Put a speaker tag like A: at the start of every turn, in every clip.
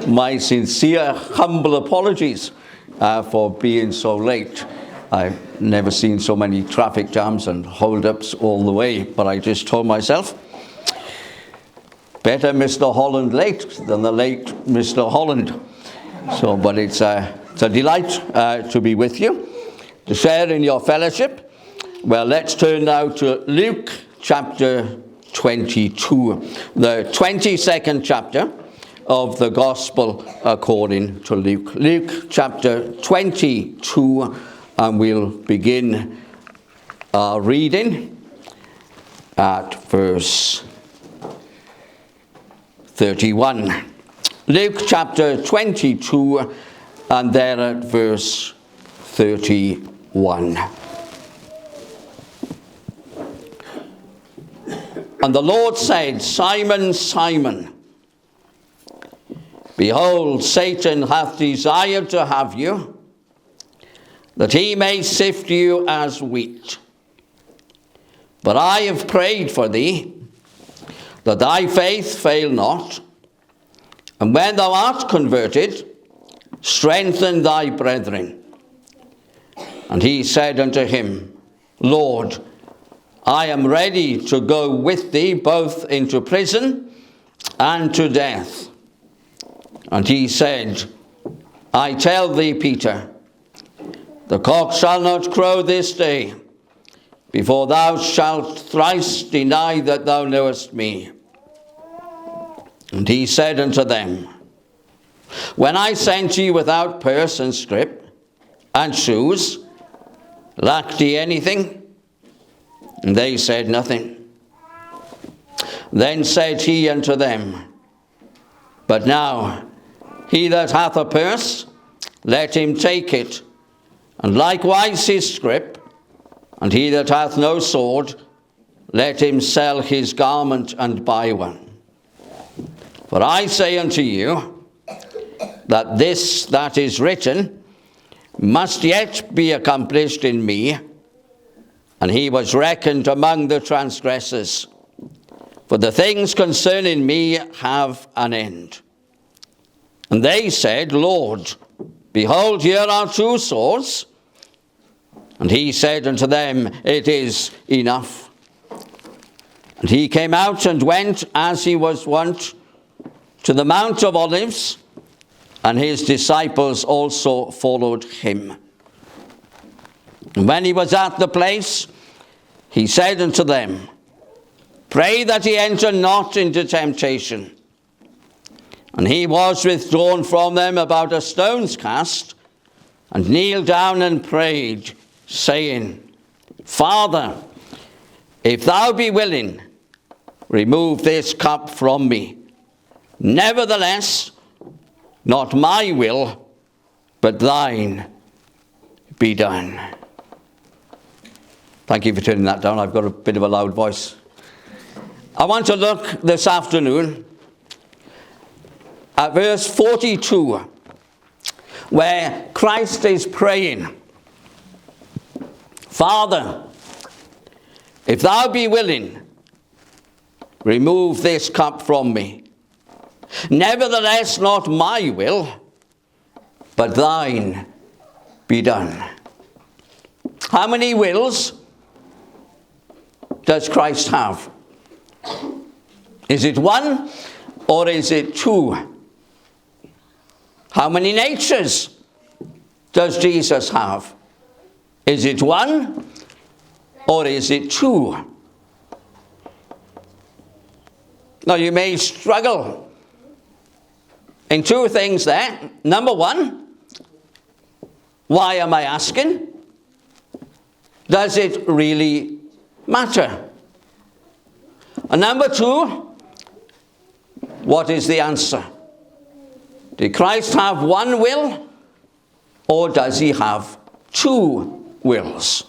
A: my sincere, humble apologies for being so late. I've never seen so many traffic jams and hold-ups all the way, but I just told myself, better Mr. Holland late than the late Mr. Holland. So, but it's a delight to be with you, to share in your fellowship. Well, let's turn now to Luke chapter 22, the 22nd chapter of the Gospel according to Luke. Luke chapter 22, and we'll begin our reading at verse 31. Luke chapter 22, and there at verse 31. And the Lord said, Simon, Simon, behold, Satan hath desired to have you, that he may sift you as wheat. But I have prayed for thee, that thy faith fail not. And when thou art converted, strengthen thy brethren. And he said unto him, Lord, I am ready to go with thee both into prison and to death. And he said, I tell thee, Peter, the cock shall not crow this day, before thou shalt thrice deny that thou knowest me. And he said unto them, when I sent ye without purse and scrip and shoes, lacked ye anything? And they said, nothing. Then said he unto them, but now he that hath a purse, let him take it, and likewise his scrip, and he that hath no sword, let him sell his garment and buy one. For I say unto you, that this that is written must yet be accomplished in me. And he was reckoned among the transgressors. For the things concerning me have an end. And they said, Lord, behold, here are 2 swords. And he said unto them, it is enough. And he came out and went, as he was wont, to the Mount of Olives, and his disciples also followed him. And when he was at the place, he said unto them, pray that ye enter not into temptation. And he was withdrawn from them about a stone's cast, and kneeled down and prayed, saying, Father, if thou be willing, remove this cup from me. Nevertheless, not my will, but thine be done. Thank you for turning that down. I've got a bit of a loud voice. I want to look this afternoon at verse 42, where Christ is praying, Father, if thou be willing, remove this cup from me. Nevertheless, not my will, but thine be done. How many wills does Christ have? Is it 1 or is it 2? How many natures does Jesus have? Is it 1 or is it 2? Now you may struggle in 2 things there. Number 1, why am I asking? Does it really matter? And number 2, what is the answer? Did Christ have 1 will, or does he have 2 wills?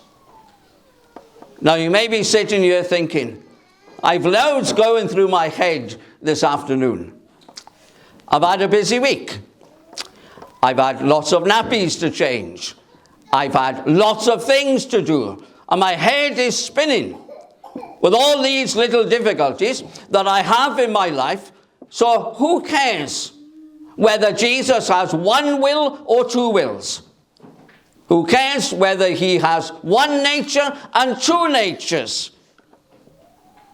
A: Now you may be sitting here thinking, I've loads going through my head this afternoon. I've had a busy week. I've had lots of nappies to change. I've had lots of things to do. And my head is spinning with all these little difficulties that I have in my life. So who cares whether Jesus has one will or two wills? Who cares whether he has one nature and two natures?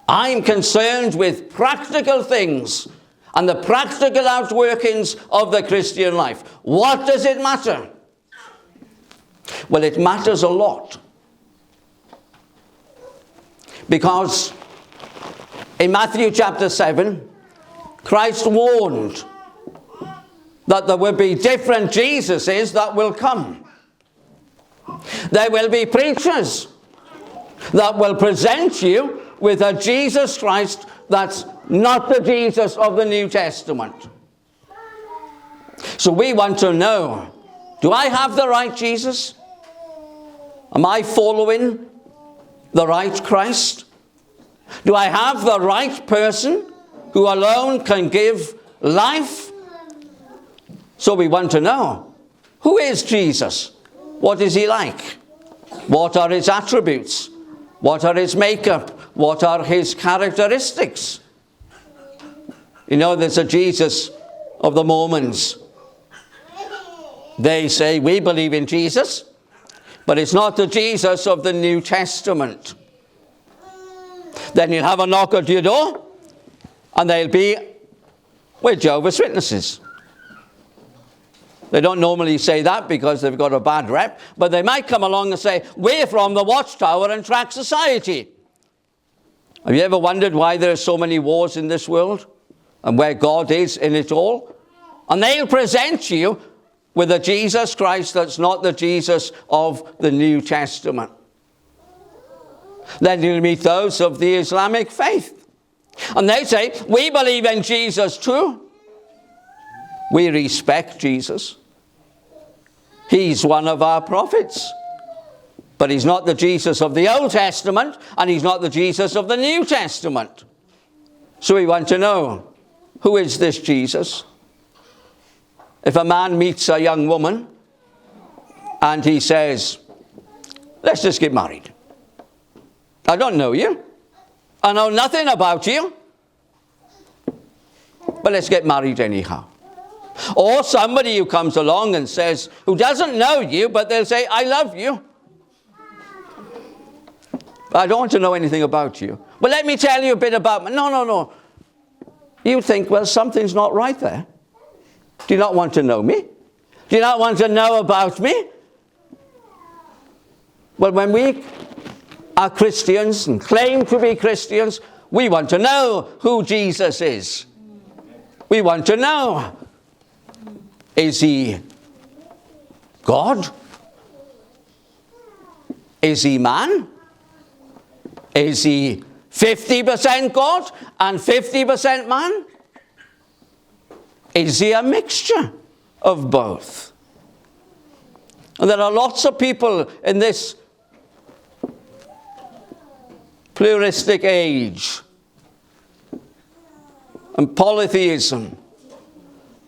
A: I'm concerned with practical things and the practical outworkings of the Christian life. What does it matter? Well, it matters a lot. Because in Matthew chapter 7, Christ warned that there will be different Jesuses that will come. There will be preachers that will present you with a Jesus Christ that's not the Jesus of the New Testament. So we want to know, do I have the right Jesus? Am I following the right Christ? Do I have the right person who alone can give life? So we want to know, who is Jesus? What is he like? What are his attributes? What are his makeup? What are his characteristics? You know, there's a Jesus of the Mormons. They say, we believe in Jesus, but it's not the Jesus of the New Testament. Then you'll have a knock at your door, and they'll be with Jehovah's Witnesses. They don't normally say that because they've got a bad rep, but they might come along and say, we're from the Watchtower and Tract Society. Have you ever wondered why there are so many wars in this world and where God is in it all? And they'll present you with a Jesus Christ that's not the Jesus of the New Testament. Then you'll meet those of the Islamic faith. And they say, we believe in Jesus too. We respect Jesus. He's one of our prophets. But he's not the Jesus of the Old Testament, and he's not the Jesus of the New Testament. So we want to know, who is this Jesus? If a man meets a young woman and he says, let's just get married. I don't know you. I know nothing about you. But let's get married anyhow. Or somebody who comes along and says, who doesn't know you, but they'll say, I love you. I don't want to know anything about you. But let me tell you a bit about me. No. You think, well, something's not right there. Do you not want to know me? Do you not want to know about me? Well, when we are Christians and claim to be Christians, we want to know who Jesus is. We want to know, is he God? Is he man? Is he 50% God and 50% man? Is he a mixture of both? And there are lots of people in this pluralistic age and polytheism.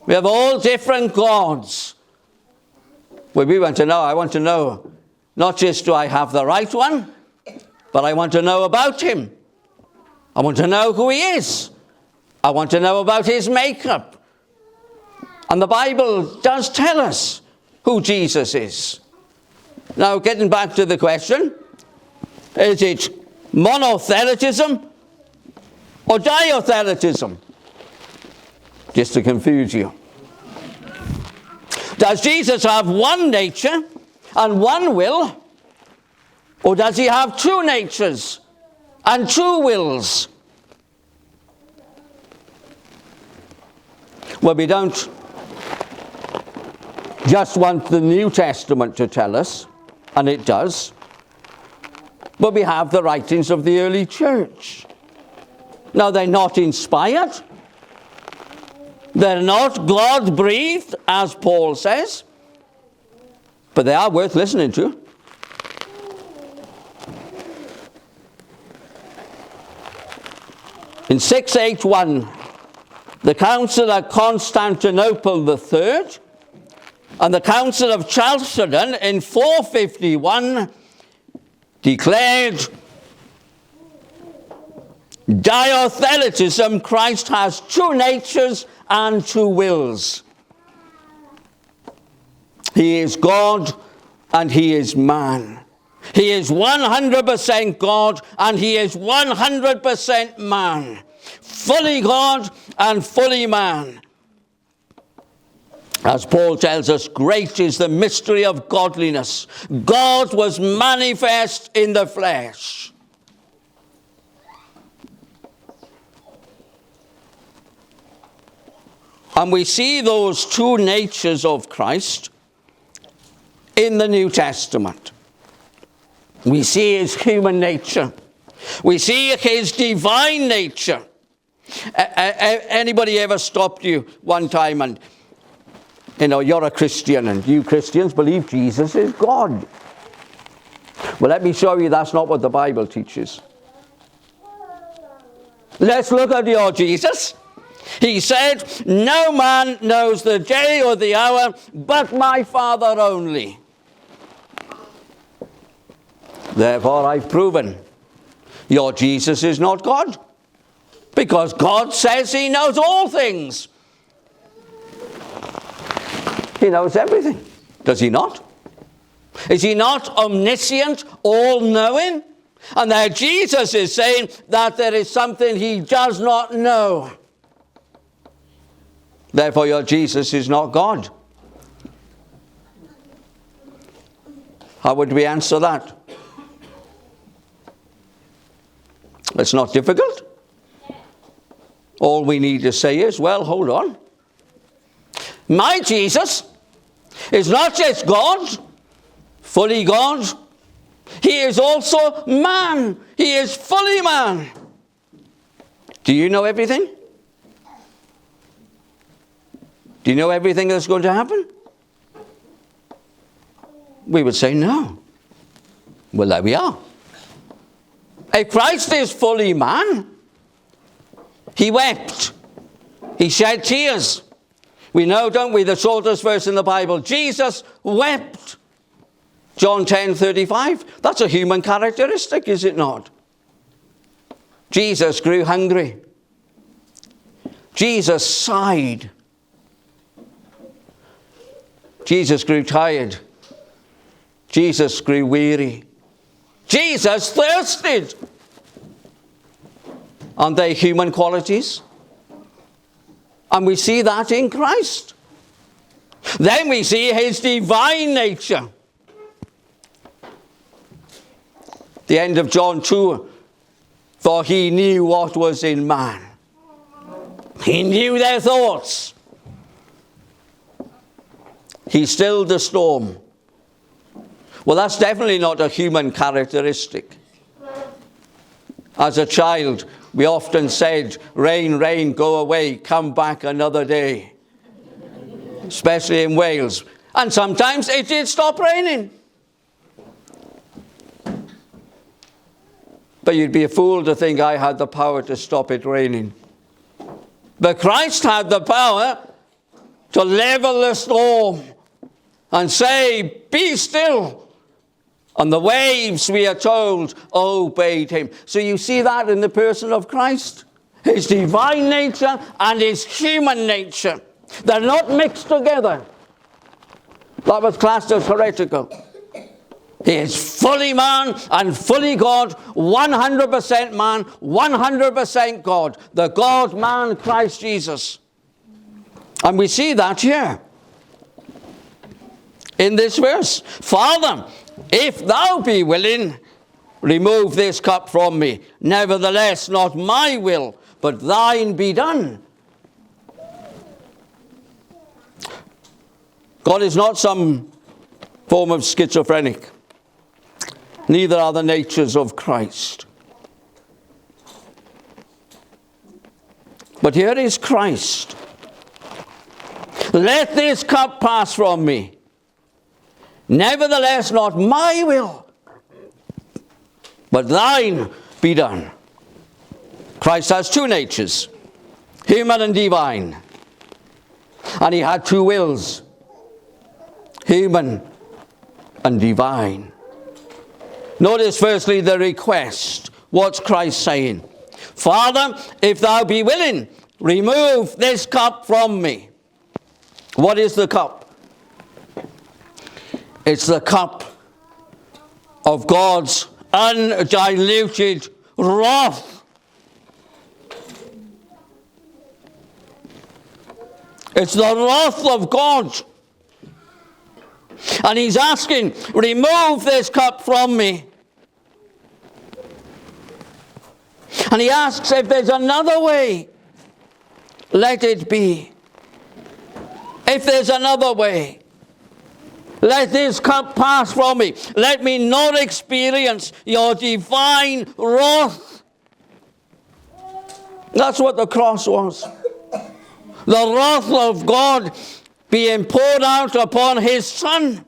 A: We have all different gods. Well, we want to know, I want to know, not just do I have the right one, but I want to know about him. I want to know who he is. I want to know about his makeup. And the Bible does tell us who Jesus is. Now, getting back to the question, is it monothelitism or diothelitism? Just to confuse you. Does Jesus have one nature and one will? Or does he have two natures and two wills? Well, we don't just want the New Testament to tell us, and it does, but we have the writings of the early church. Now, they're not inspired. They're not God-breathed, as Paul says, but they are worth listening to. In 681, the Council at Constantinople III and the Council of Chalcedon in 451 declared diothelitism. Christ has two natures and two wills. He is God and he is man. He is 100% God and he is 100% man. Fully God and fully man. As Paul tells us, great is the mystery of godliness. God was manifest in the flesh. And we see those two natures of Christ in the New Testament. We see his human nature. We see his divine nature. Anybody ever stopped you one time and, you're a Christian and you Christians believe Jesus is God? Well, let me show you that's not what the Bible teaches. Let's look at your Jesus. He said, no man knows the day or the hour but my Father only. Therefore, I've proven your Jesus is not God. Because God says he knows all things. He knows everything. Does he not? Is he not omniscient, all-knowing? And there Jesus is saying that there is something he does not know. Therefore, your Jesus is not God. How would we answer that? It's not difficult. All we need to say is, well, hold on. My Jesus is not just God, fully God. He is also man. He is fully man. Do you know everything? Do you know everything that's going to happen? We would say no. Well, there we are. If Christ is fully man, he wept. He shed tears. We know, don't we, the shortest verse in the Bible. Jesus wept. John 10:35. That's a human characteristic, is it not? Jesus grew hungry. Jesus sighed. Jesus grew tired. Jesus grew weary. Jesus thirsted. Aren't they human qualities? And we see that in Christ. Then we see his divine nature. The end of John 2, for he knew what was in man. He knew their thoughts. He stilled the storm. Well, that's definitely not a human characteristic. As a child, we often said, rain, rain, go away, come back another day. Especially in Wales. And sometimes it did stop raining. But you'd be a fool to think I had the power to stop it raining. But Christ had the power to level the storm and say, be still. And the waves, we are told, obeyed him. So you see that in the person of Christ. His divine nature and his human nature. They're not mixed together. That was classed as heretical. He is fully man and fully God, 100% man, 100% God. The God-man Christ Jesus. And we see that here in this verse. Father, if thou be willing, remove this cup from me. Nevertheless, not my will, but thine be done. God is not some form of schizophrenic. Neither are the natures of Christ. But here is Christ. Let this cup pass from me. Nevertheless, not my will, but thine be done. Christ has two natures, human and divine. And he had two wills, human and divine. Notice firstly the request. What's Christ saying? Father, if thou be willing, remove this cup from me. What is the cup? It's the cup of God's undiluted wrath. It's the wrath of God. And he's asking, remove this cup from me. And he asks if there's another way, let it be. If there's another way, let this cup pass from me. Let me not experience your divine wrath. That's what the cross was. The wrath of God being poured out upon his Son.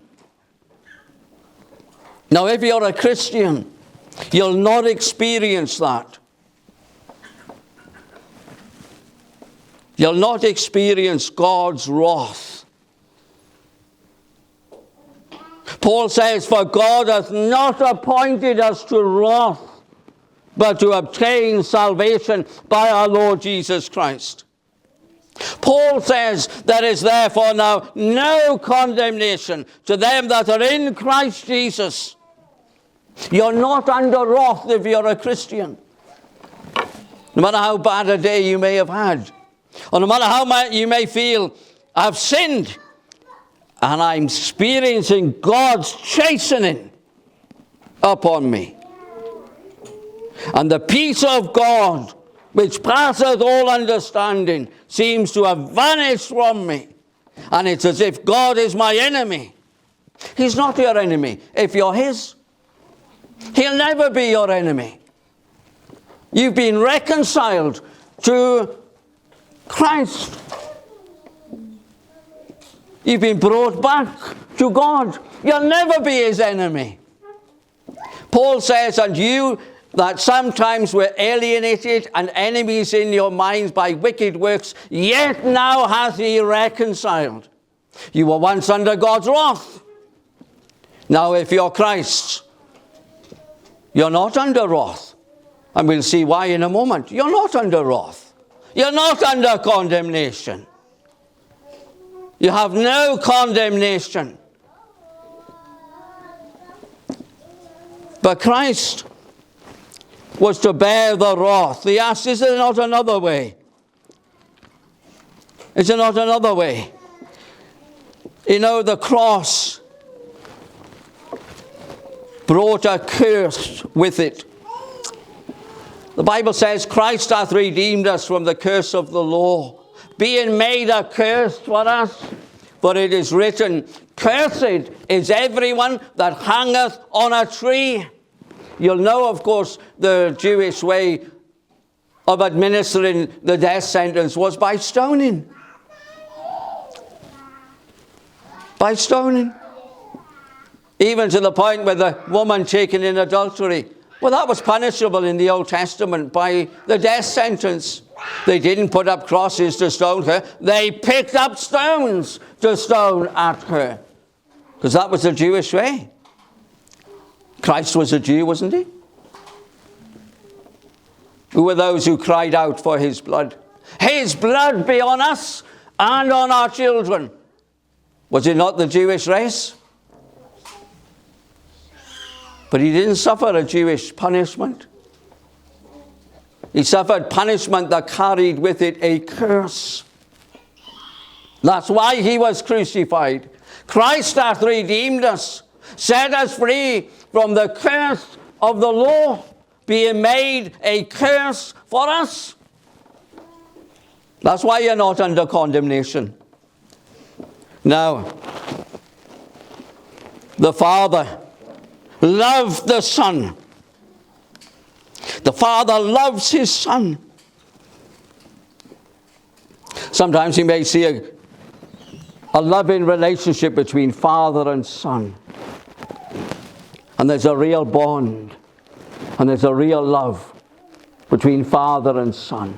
A: Now, if you're a Christian, you'll not experience that. You'll not experience God's wrath. Paul says, for God hath not appointed us to wrath, but to obtain salvation by our Lord Jesus Christ. Paul says, there is therefore now no condemnation to them that are in Christ Jesus. You're not under wrath if you're a Christian. No matter how bad a day you may have had, or no matter how much you may feel, I've sinned, and I'm experiencing God's chastening upon me. And the peace of God, which passeth all understanding, seems to have vanished from me. And it's as if God is my enemy. He's not your enemy if you're his. He'll never be your enemy. You've been reconciled to Christ. You've been brought back to God. You'll never be his enemy. Paul says, and you that sometimes were alienated and enemies in your minds by wicked works, yet now hath he reconciled. You were once under God's wrath. Now if you're Christ's, you're not under wrath. And we'll see why in a moment. You're not under wrath. You're not under condemnation. You have no condemnation. But Christ was to bear the wrath. He asked, is there not another way? Is there not another way? You know, the cross brought a curse with it. The Bible says, Christ hath redeemed us from the curse of the law, being made a curse for us. For it is written, cursed is everyone that hangeth on a tree. You'll know, of course, the Jewish way of administering the death sentence was by stoning. By stoning. Even to the point where the woman taken in adultery, well, that was punishable in the Old Testament by the death sentence. They didn't put up crosses to stone her. They picked up stones to stone at her. Because that was the Jewish way. Christ was a Jew, wasn't he? Who were those who cried out for his blood? His blood be on us and on our children. Was it not the Jewish race? But he didn't suffer a Jewish punishment. He suffered punishment that carried with it a curse. That's why he was crucified. Christ hath redeemed us, set us free from the curse of the law, being made a curse for us. That's why you're not under condemnation. Now, the Father loved the Son. The Father loves his Son. Sometimes you may see a loving relationship between father and son. And there's a real bond. And there's a real love between father and son.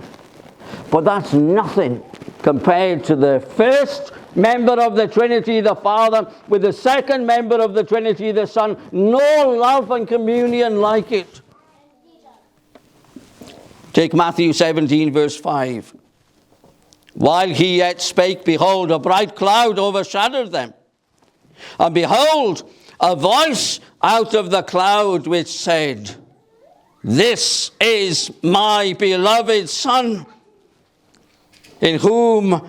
A: But that's nothing compared to the first member of the Trinity, the Father, with the second member of the Trinity, the Son. No love and communion like it. Take Matthew 17, verse 5. While he yet spake, behold, a bright cloud overshadowed them. And behold, a voice out of the cloud which said, "This is my beloved Son, in whom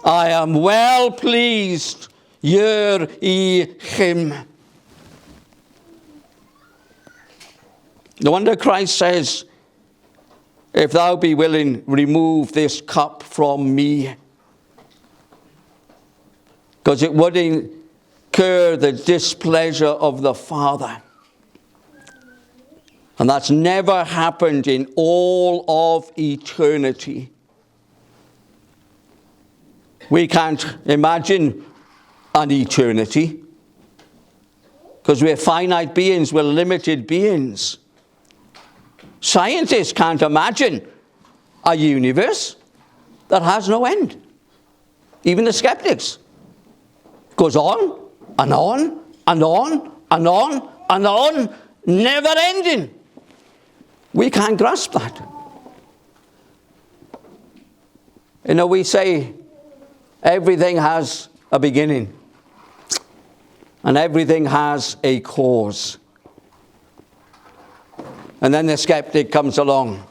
A: I am well pleased. Hear ye him." No wonder Christ says, "If thou be willing, remove this cup from me." Because it would incur the displeasure of the Father. And that's never happened in all of eternity. We can't imagine an eternity, because we're finite beings, we're limited beings. Scientists can't imagine a universe that has no end. Even the skeptics. It goes on and on and on and on and on, never ending. We can't grasp that. You know, we say everything has a beginning and everything has a cause. And then the skeptic comes along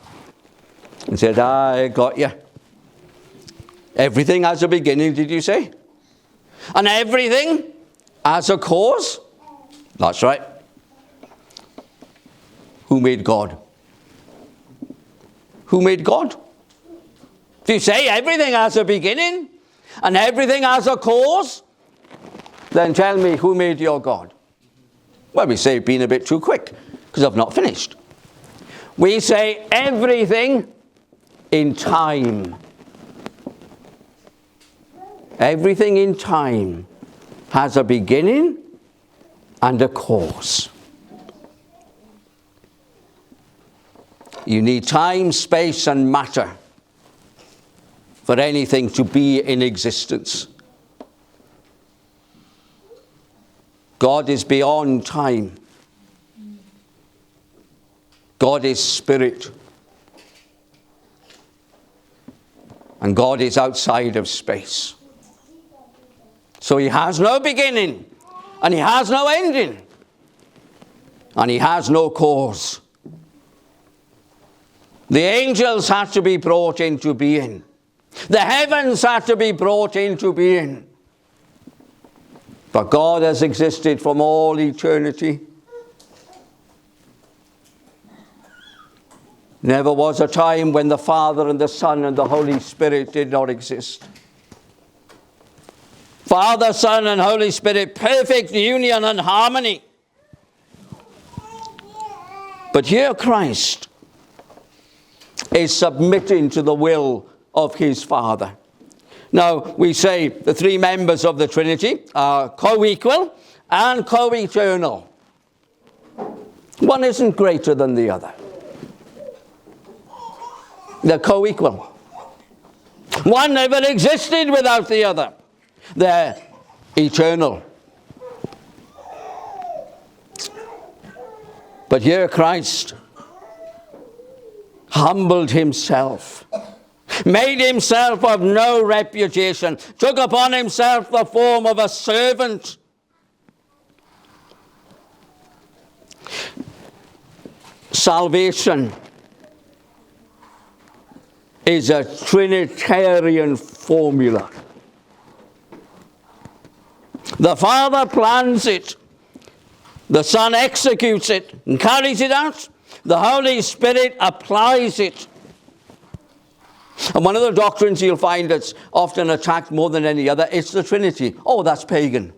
A: and said, "I got you. Everything has a beginning, did you say? And everything has a cause?" That's right. Who made God? Who made God? If you say everything has a beginning and everything has a cause, then tell me, who made your God? Well, we say being a bit too quick, because I've not finished. We say everything in time. Everything in time has a beginning and a cause. You need time, space, and matter for anything to be in existence. God is beyond time. God is spirit. And God is outside of space. So he has no beginning, and he has no ending, and he has no cause. The angels had to be brought into being. The heavens had to be brought into being. But God has existed from all eternity. Never was a time when the Father and the Son and the Holy Spirit did not exist. Father, Son, and Holy Spirit, perfect union and harmony. But here Christ is submitting to the will of his Father. Now, we say the three members of the Trinity are co-equal and co-eternal. One isn't greater than the other. They're co-equal. One never existed without the other. They're eternal. But here Christ humbled himself, made himself of no reputation, took upon himself the form of a servant. Salvation is a Trinitarian formula. The Father plans it, the Son executes it and carries it out, the Holy Spirit applies it. And one of the doctrines you'll find that's often attacked more than any other, it's the Trinity. Oh, that's pagan.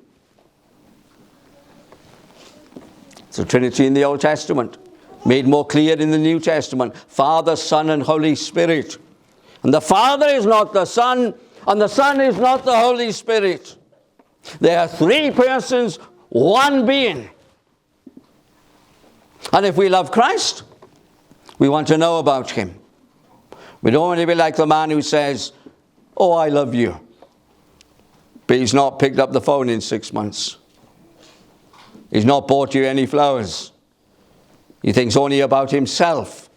A: It's the Trinity in the Old Testament, made more clear in the New Testament. Father, Son, and Holy Spirit. And the Father is not the Son, and the Son is not the Holy Spirit. They are three persons, one being. And if we love Christ, we want to know about him. We don't want to be like the man who says, "Oh, I love you," but he's not picked up the phone in 6 months. He's not bought you any flowers. He thinks only about himself.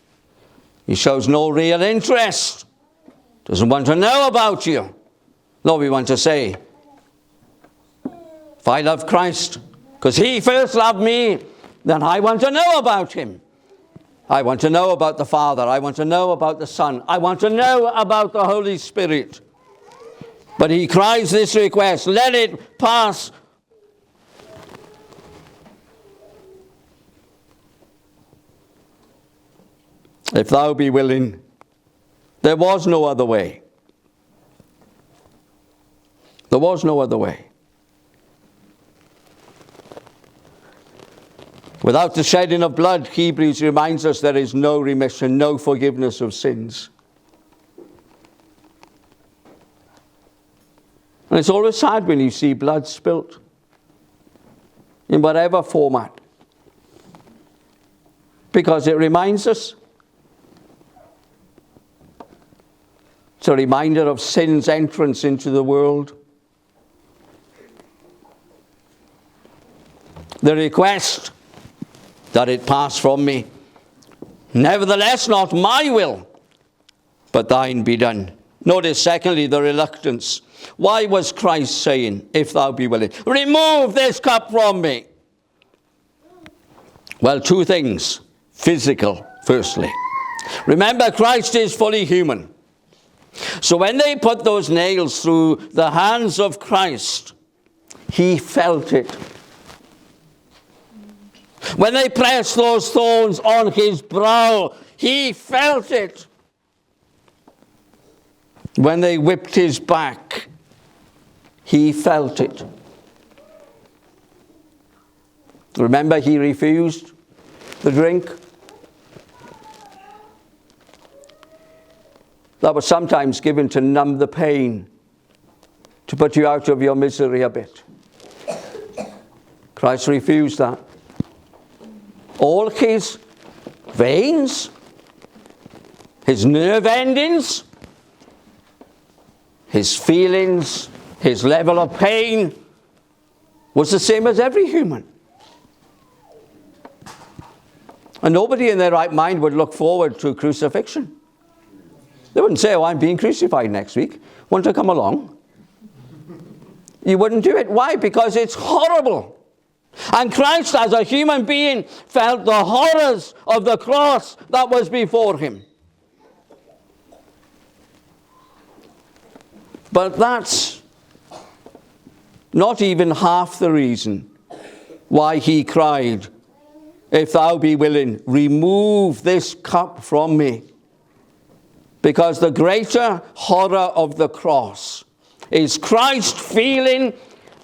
A: He shows no real interest. Doesn't want to know about you. No, we want to say, If I love Christ because he first loved me, then I want to know about him. I want to know about the Father. I want to know about the Son. I want to know about the Holy Spirit. But he cries this request, let it pass. If thou be willing. There was no other way. There was no other way. Without the shedding of blood, Hebrews reminds us there is no remission, no forgiveness of sins. And it's always sad when you see blood spilt in whatever format, because it reminds us. It's a reminder of sin's entrance into the world. The request that it pass from me. Nevertheless, not my will, but thine be done. Notice, secondly, the reluctance. Why was Christ saying, if thou be willing, remove this cup from me? Well, two things. Physical, firstly. Remember, Christ is fully human. So when they put those nails through the hands of Christ, he felt it. When they pressed those thorns on his brow, he felt it. When they whipped his back, he felt it. Remember, he refused the drink. That was sometimes given to numb the pain, to put you out of your misery a bit. Christ refused that. All his veins, his nerve endings, his feelings, his level of pain was the same as every human. And nobody in their right mind would look forward to crucifixion. They wouldn't say, oh, I'm being crucified next week. Want to come along? You wouldn't do it. Why? Because it's horrible. And Christ, as a human being, felt the horrors of the cross that was before him. But that's not even half the reason why he cried, if thou be willing, remove this cup from me. Because the greater horror of the cross is Christ feeling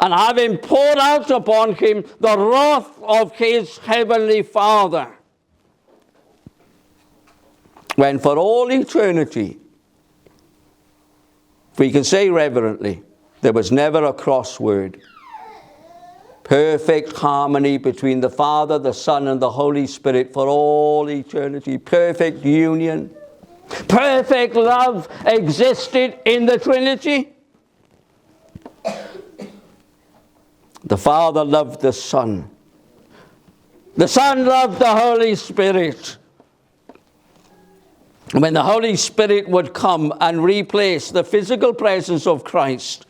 A: and having poured out upon him the wrath of his heavenly Father. When for all eternity, if we can say reverently, there was never a crossword. Perfect harmony between the Father, the Son, and the Holy Spirit for all eternity. Perfect union. Perfect love existed in the Trinity. The Father loved the Son. The Son loved the Holy Spirit. And when the Holy Spirit would come and replace the physical presence of Christ,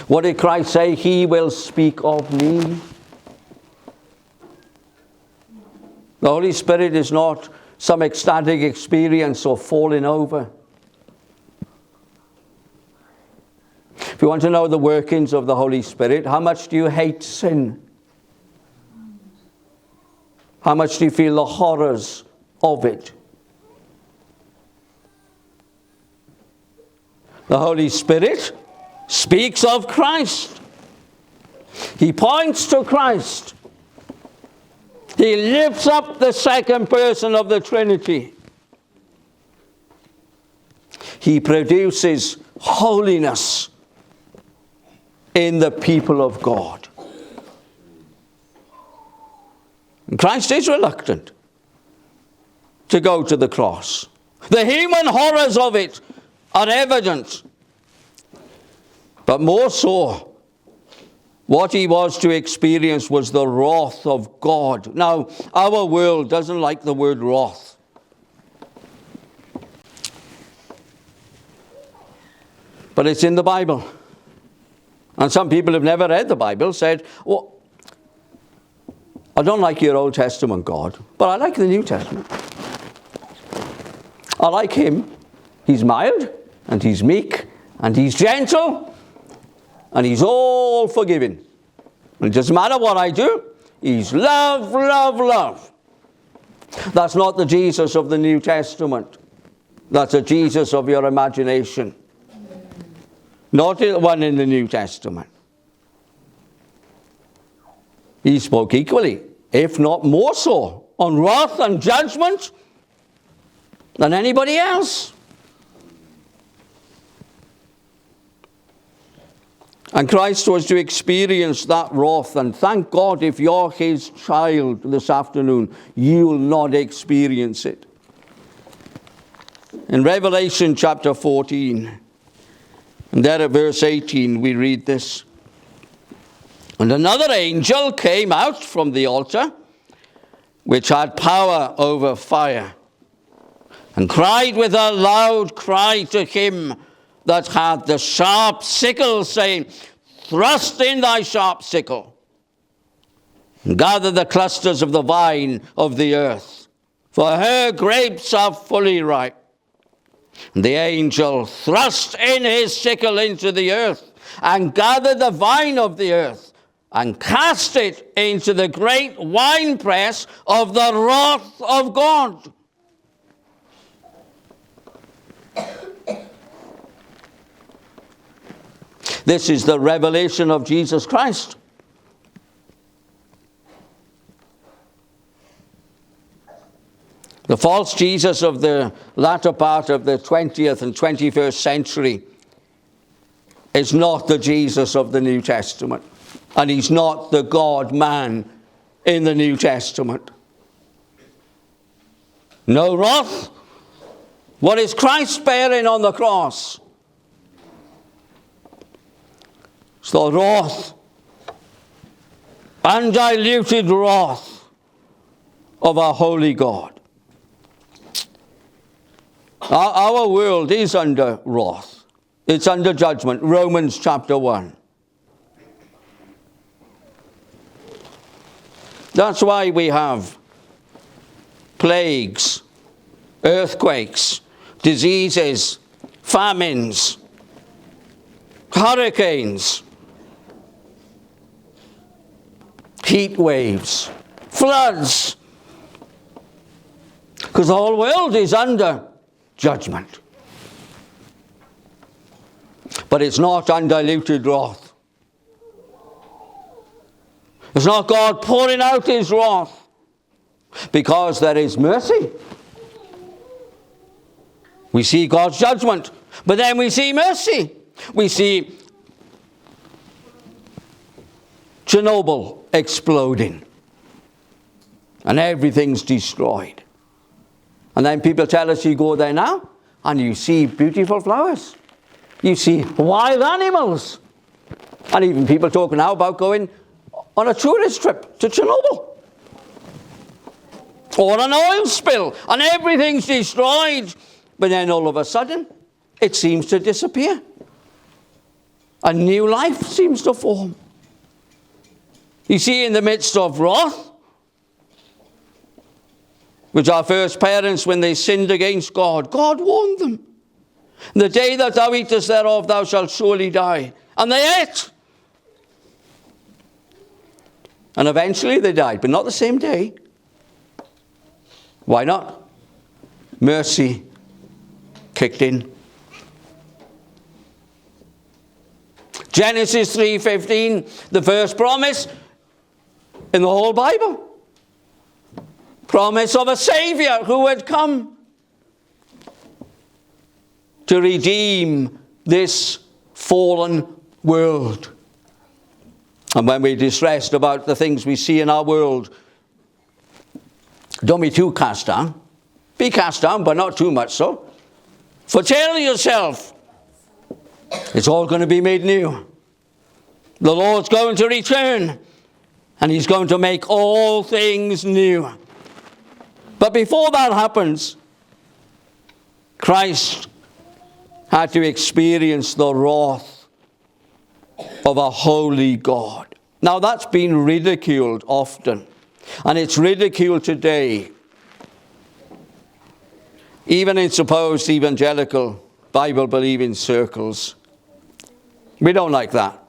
A: what did Christ say? He will speak of me. The Holy Spirit is not some ecstatic experience of falling over. If you want to know the workings of the Holy Spirit, how much do you hate sin? How much do you feel the horrors of it? The Holy Spirit speaks of Christ. He points to Christ. He lifts up the second person of the Trinity. He produces holiness in the people of God. And Christ is reluctant to go to the cross. The human horrors of it are evident. But more so, what he was to experience was the wrath of God. Now, our world doesn't like the word wrath. But it's in the Bible. And some people who've never read the Bible said, well, I don't like your Old Testament God, but I like the New Testament. I like him. He's mild, and he's meek, and he's gentle, and he's all forgiving. And it doesn't matter what I do, he's love, love, love. That's not the Jesus of the New Testament. That's a Jesus of your imagination. Not the one in the New Testament. He spoke equally, if not more so, on wrath and judgment than anybody else. And Christ was to experience that wrath. And thank God, if you're his child this afternoon, you will not experience it. In Revelation chapter 14, and there at verse 18, we read this. And another angel came out from the altar, which had power over fire, and cried with a loud cry to him that had the sharp sickle, saying, thrust in thy sharp sickle, and gather the clusters of the vine of the earth, for her grapes are fully ripe. And the angel thrust in his sickle into the earth, and gathered the vine of the earth, and cast it into the great winepress of the wrath of God. This is the revelation of Jesus Christ. The false Jesus of the latter part of the 20th and 21st century is not the Jesus of the New Testament. And he's not the God-man in the New Testament. No wrath. What is Christ bearing on the cross? It's the wrath, undiluted wrath of our holy God. Our world is under wrath. It's under judgment. Romans chapter 1. That's why we have plagues, earthquakes, diseases, famines, hurricanes, heat waves, floods. Because the whole world is under judgment. But it's not undiluted wrath. It's not God pouring out his wrath, because there is mercy. We see God's judgment, but then we see mercy. We see Chernobyl exploding, and everything's destroyed. And then people tell us, you go there now, and you see beautiful flowers. You see wild animals. And even people talk now about going on a tourist trip to Chernobyl. Or an oil spill, and everything's destroyed. But then all of a sudden, it seems to disappear. A new life seems to form. You see, in the midst of wrath, which our first parents, when they sinned against God, God warned them. The day that thou eatest thereof, thou shalt surely die. And they ate. And eventually they died, but not the same day. Why not? Mercy kicked in. Genesis 3:15, the first promise in the whole Bible. Promise of a Savior who would come to redeem this fallen world. And when we're distressed about the things we see in our world, don't be too cast down. Be cast down, but not too much so. For tell yourself, it's all going to be made new. The Lord's going to return, and he's going to make all things new. But before that happens, Christ had to experience the wrath of a holy God. Now that's been ridiculed often, and it's ridiculed today, even in supposed evangelical Bible-believing circles. We don't like that.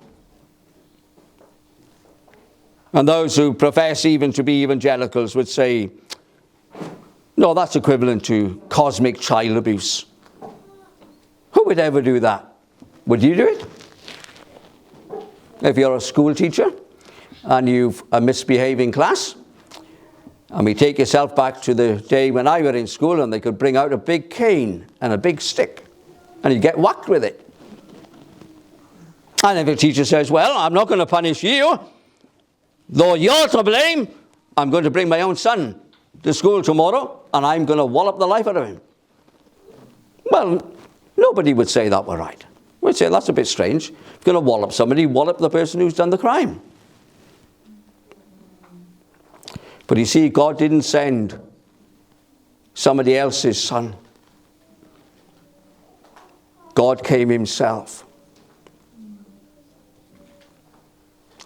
A: And those who profess even to be evangelicals would say, no, that's equivalent to cosmic child abuse. Who would ever do that? Would you do it? If you're a school teacher and you've a misbehaving class, and we take yourself back to the day when I were in school and they could bring out a big cane and a big stick and you get whacked with it. And if a teacher says, well, I'm not going to punish you, though you're to blame, I'm going to bring my own son to school tomorrow and I'm going to wallop the life out of him. Well, nobody would say that were right. We'd say that's a bit strange. If you're going to wallop somebody, wallop the person who's done the crime. But you see, God didn't send somebody else's son. God came himself.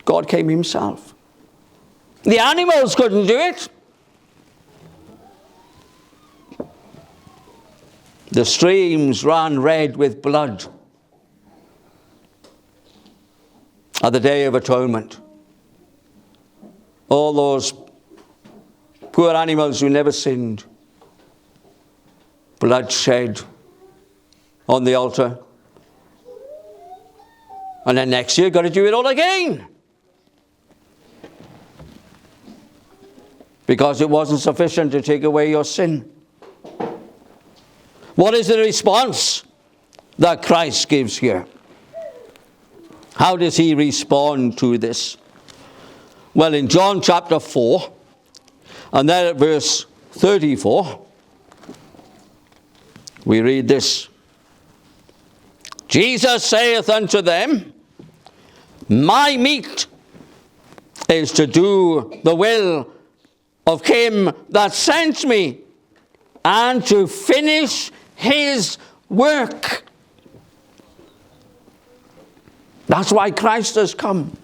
A: God came himself. The animals couldn't do it. The streams ran red with blood at the Day of Atonement. All those poor animals who never sinned. Blood shed on the altar. And then next year, got to do it all again. Because it wasn't sufficient to take away your sin. What is the response that Christ gives here? How does he respond to this? Well, in John chapter 4, and then at verse 34, we read this. Jesus saith unto them, my meat is to do the will of him that sent me, and to finish his work. That's why Christ has come.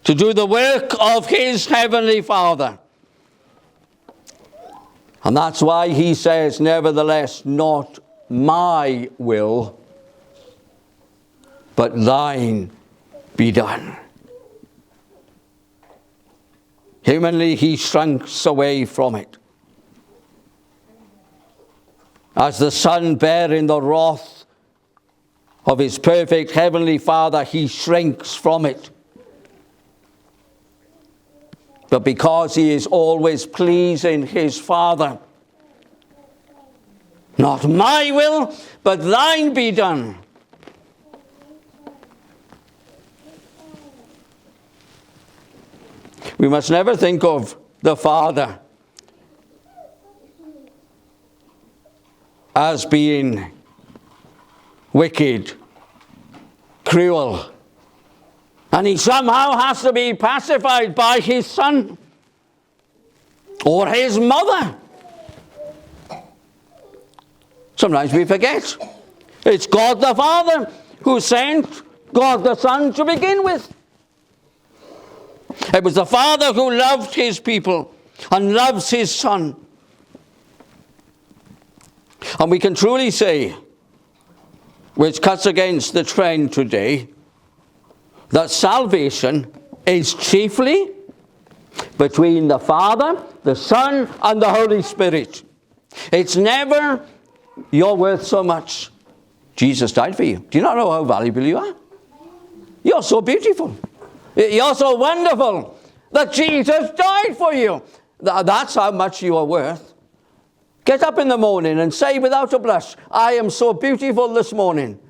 A: To do the work of his heavenly Father. And that's why he says, nevertheless, not my will, but thine be done. Humanly, he shrinks away from it. As the Son bearing the wrath of his perfect heavenly Father, he shrinks from it. But because he is always pleasing his Father, not my will, but thine be done. We must never think of the Father as being wicked, cruel, and he somehow has to be pacified by his son or his mother. Sometimes we forget. It's God the Father who sent God the Son to begin with. It was the Father who loved his people and loves his Son. And we can truly say, which cuts against the trend today, that salvation is chiefly between the Father, the Son, and the Holy Spirit. It's never, you're worth so much. Jesus died for you. Do you not know how valuable you are? You're so beautiful. You're so wonderful that Jesus died for you. That's how much you are worth. Get up in the morning and say without a blush, I am so beautiful this morning.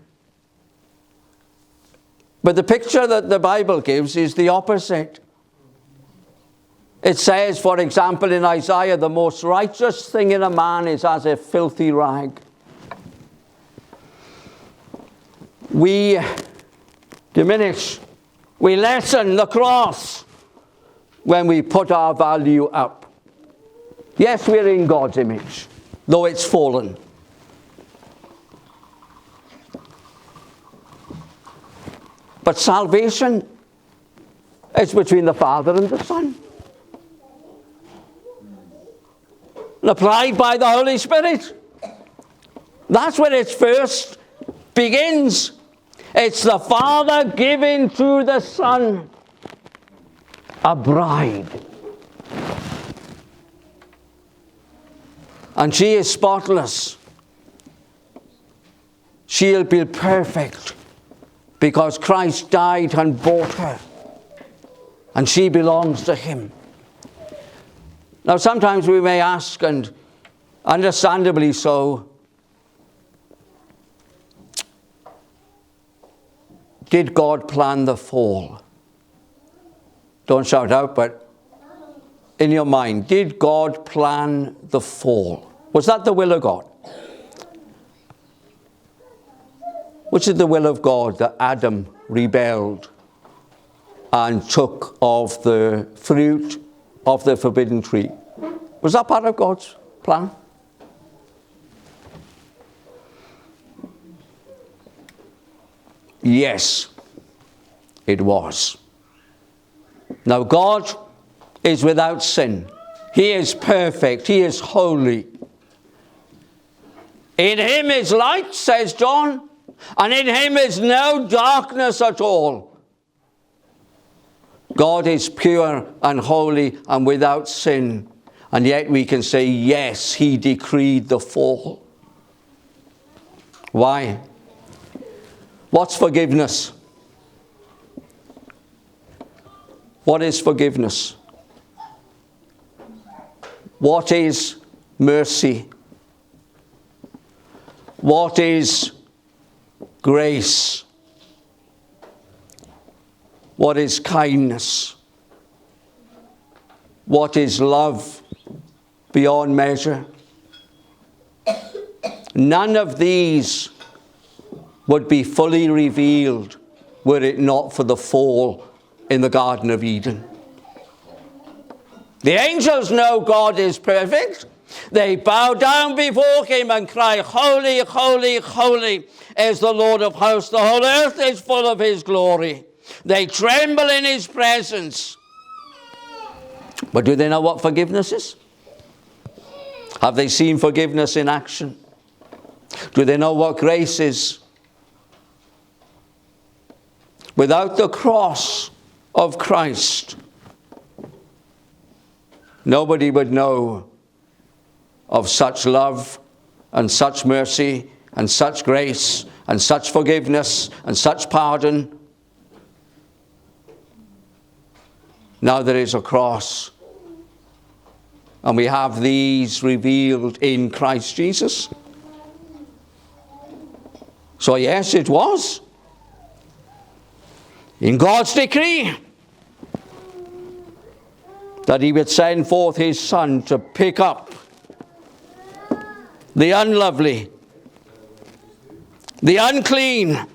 A: But the picture that the Bible gives is the opposite. It says, for example, in Isaiah, the most righteous thing in a man is as a filthy rag. We diminish, we lessen the cross when we put our value up. Yes, we're in God's image, though it's fallen. But salvation is between the Father and the Son. And applied by the Holy Spirit. That's where it first begins. It's the Father giving to the Son a bride. And she is spotless. She'll be perfect because Christ died and bought her. And she belongs to him. Now sometimes we may ask, and understandably so, did God plan the fall? Don't shout out, but in your mind, did God plan the fall? Was that the will of God? Which is the will of God, that Adam rebelled and took of the fruit of the forbidden tree? Was that part of God's plan? Yes, it was. Now God is without sin. He is perfect. He is holy. In him is light, says John, and in him is no darkness at all. God is pure and holy and without sin. And yet we can say, yes, he decreed the fall. Why? What's forgiveness? What is forgiveness? What is mercy? What is grace? What is kindness? What is love beyond measure? None of these would be fully revealed were it not for the fall in the Garden of Eden. The angels know God is perfect. They bow down before him and cry, holy, holy, holy is the Lord of hosts. The whole earth is full of his glory. They tremble in his presence. But do they know what forgiveness is? Have they seen forgiveness in action? Do they know what grace is? Without the cross of Christ, nobody would know of such love and such mercy and such grace and such forgiveness and such pardon. Now there is a cross, and we have these revealed in Christ Jesus. So yes, it was in God's decree that he would send forth his Son to pick up the unlovely, the unclean,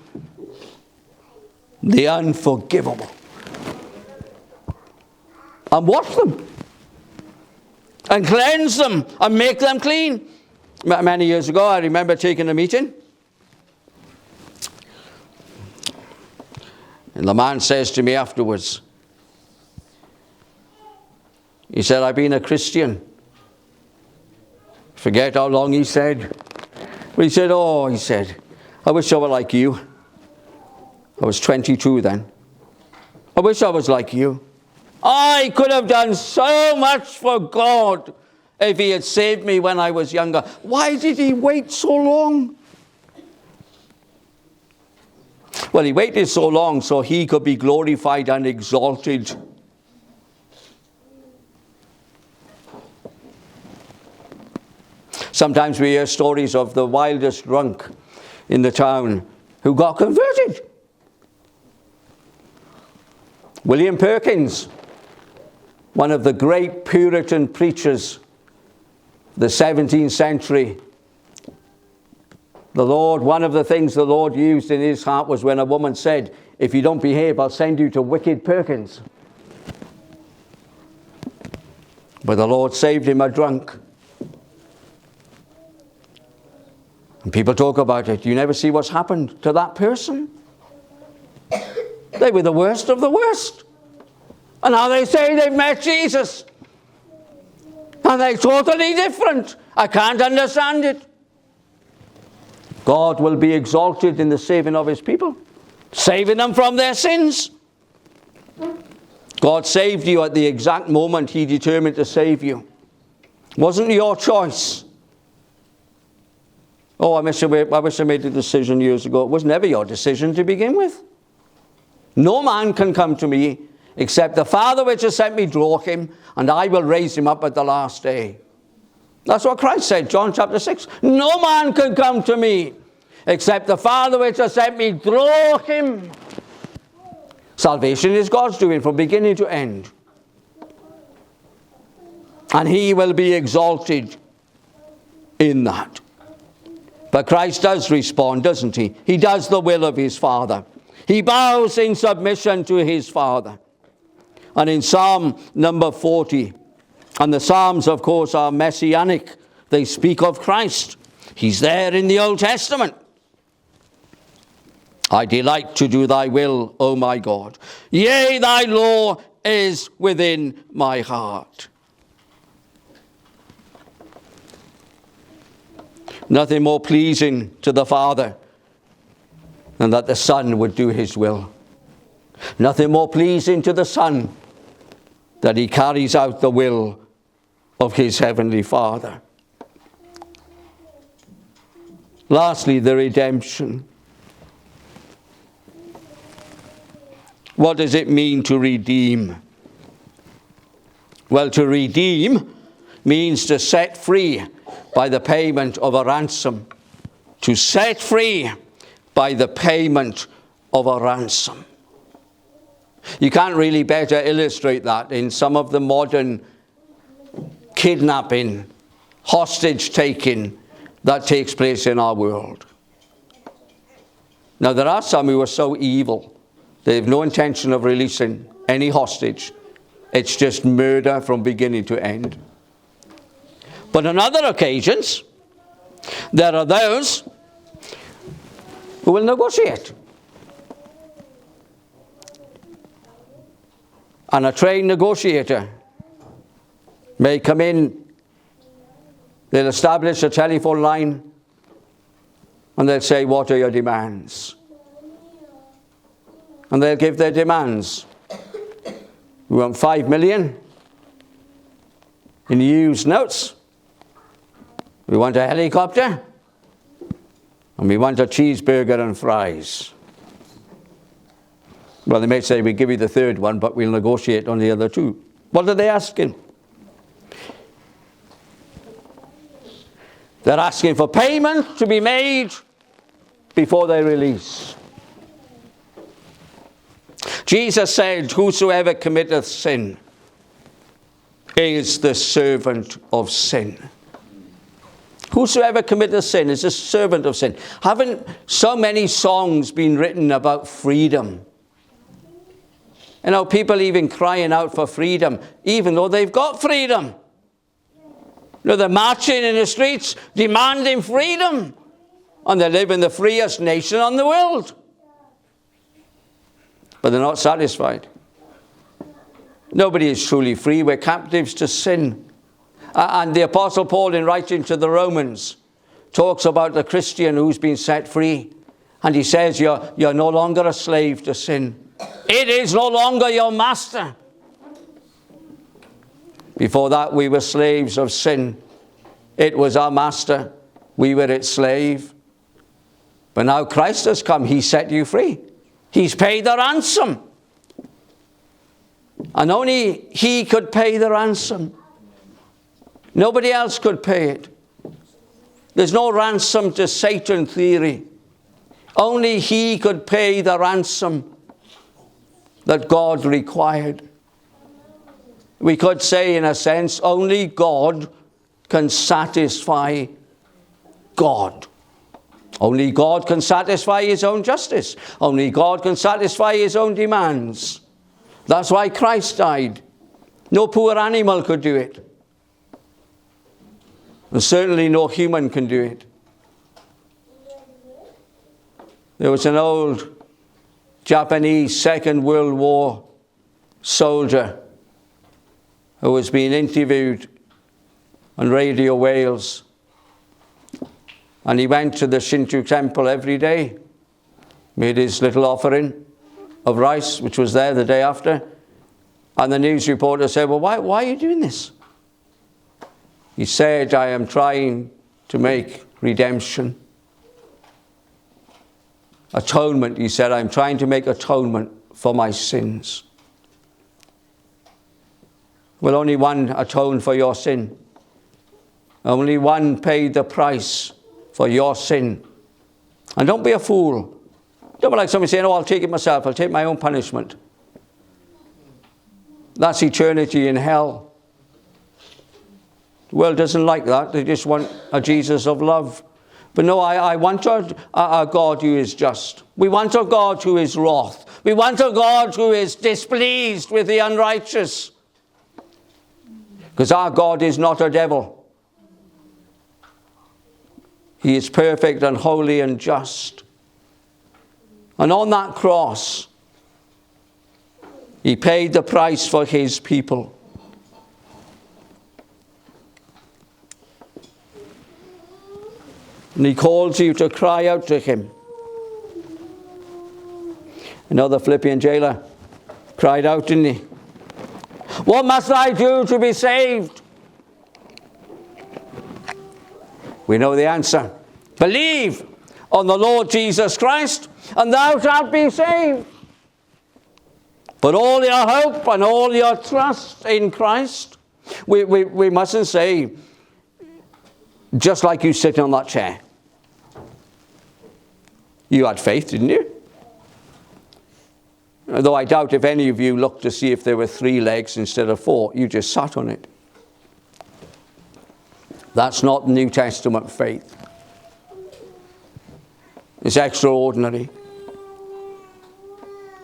A: the unforgivable, and wash them and cleanse them and make them clean. Many years ago, I remember taking a meeting, and the man says to me afterwards, he said, I've been a Christian. Forget how long he said. But he said, I wish I were like you. I was 22 then. I wish I was like you. I could have done so much for God if he had saved me when I was younger. Why did he wait so long? Well, he waited so long so he could be glorified and exalted. Sometimes we hear stories of the wildest drunk in the town who got converted. William Perkins, one of the great Puritan preachers of the 17th century, one of the things the Lord used in his heart was when a woman said, if you don't behave, I'll send you to wicked Perkins. But the Lord saved him a drunk. And people talk about it. You never see what's happened to that person. They were the worst of the worst. And now they say they've met Jesus. And they're totally different. I can't understand it. God will be exalted in the saving of his people, saving them from their sins. God saved you at the exact moment he determined to save you. It wasn't your choice. Oh, I wish I made a decision years ago. It was never your decision to begin with. No man can come to me except the Father which has sent me draw him, and I will raise him up at the last day. That's what Christ said, John chapter 6. No man can come to me except the Father which has sent me draw him. Salvation is God's doing from beginning to end. And he will be exalted in that. But Christ does respond, doesn't he? He does the will of his Father. He bows in submission to his Father. And in Psalm number 40, and the Psalms, of course, are messianic. They speak of Christ. He's there in the Old Testament. I delight to do thy will, O my God. Yea, thy law is within my heart. Nothing more pleasing to the Father than that the Son would do his will. Nothing more pleasing to the Son that he carries out the will of his heavenly Father. Lastly, the redemption. What does it mean to redeem? Well, to redeem means to set free by the payment of a ransom. To set free by the payment of a ransom. You can't really better illustrate that in some of the modern kidnapping, hostage-taking that takes place in our world. Now, there are some who are so evil, they have no intention of releasing any hostage. It's just murder from beginning to end. But on other occasions, there are those who will negotiate. And a trained negotiator may come in, they'll establish a telephone line, and they'll say, what are your demands? And they'll give their demands. We want 5 million in used notes. We want a helicopter. And we want a cheeseburger and fries. Well, they may say, we'll give you the third one, but we'll negotiate on the other two. What are they asking? They're asking for payment to be made before they release. Jesus said, whosoever committeth sin is the servant of sin. Whosoever committeth sin is a servant of sin. Haven't so many songs been written about freedom? You know, people even crying out for freedom, even though they've got freedom. You know, they're marching in the streets, demanding freedom. And they live in the freest nation on the world. But they're not satisfied. Nobody is truly free. We're captives to sin. And the Apostle Paul, in writing to the Romans, talks about the Christian who's been set free. And he says, you're no longer a slave to sin. It is no longer your master. Before that, we were slaves of sin. It was our master. We were its slave. But now Christ has come. He set you free. He's paid the ransom. And only he could pay the ransom. Nobody else could pay it. There's no ransom to Satan theory. Only he could pay the ransom that God required. We could say, in a sense, only God can satisfy God. Only God can satisfy his own justice. Only God can satisfy his own demands. That's why Christ died. No poor animal could do it. And certainly no human can do it. There was an old Japanese Second World War soldier who was being interviewed on Radio Wales. And he went to the Shinto temple every day, made his little offering of rice, which was there the day after. And the news reporter said, well, why are you doing this? He said, I am trying to make redemption. Atonement, he said, I'm trying to make atonement for my sins. Will only one atone for your sin? Only one paid the price for your sin. And don't be a fool. Don't be like somebody saying, oh, I'll take it myself. I'll take my own punishment. That's eternity in hell. The world doesn't like that. They just want a Jesus of love. But no, I want a God who is just. We want a God who is wrath. We want a God who is displeased with the unrighteous. Because our God is not a devil. He is perfect and holy and just. And on that cross, he paid the price for his people. And he calls you to cry out to him. You know, the Philippian jailer cried out, didn't he? What must I do to be saved? We know the answer. Believe on the Lord Jesus Christ, and thou shalt be saved. Put all your hope and all your trust in Christ. We mustn't say, just like you sitting on that chair. You had faith, didn't you? Though I doubt if any of you looked to see if there were 3 legs instead of 4. You just sat on it. That's not New Testament faith. It's extraordinary.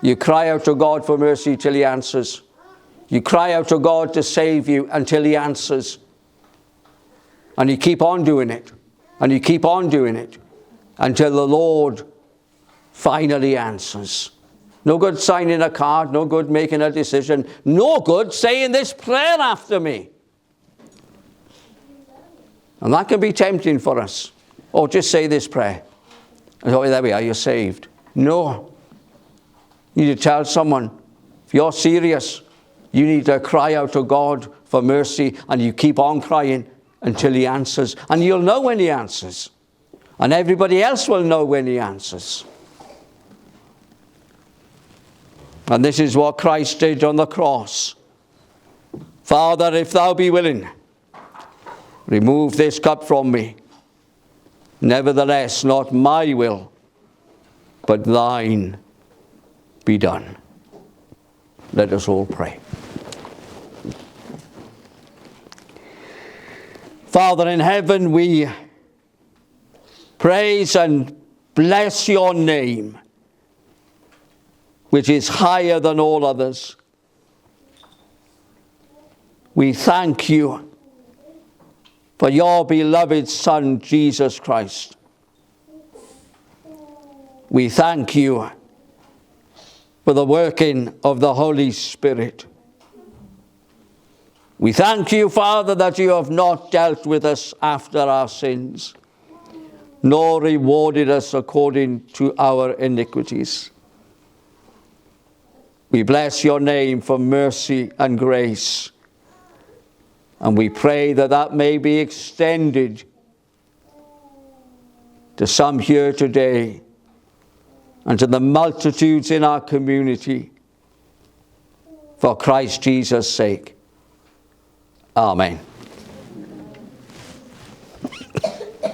A: You cry out to God for mercy till he answers. You cry out to God to save you until he answers. And you keep on doing it. And you keep on doing it until the Lord finally answers. No good signing a card. No good making a decision. No good saying this prayer after me. And that can be tempting for us. Oh, just say this prayer. And oh, there we are, you're saved. No. You need to tell someone, if you're serious, you need to cry out to God for mercy, and you keep on crying until he answers. And you'll know when he answers. And everybody else will know when he answers. And this is what Christ did on the cross. Father, if thou be willing, remove this cup from me. Nevertheless, not my will, but thine be done. Let us all pray. Father in heaven, we praise and bless your name, which is higher than all others. We thank you for your beloved Son, Jesus Christ. We thank you for the working of the Holy Spirit. We thank you, Father, that you have not dealt with us after our sins, nor rewarded us according to our iniquities. We bless your name for mercy and grace. And we pray that that may be extended to some here today and to the multitudes in our community for Christ Jesus' sake. Amen.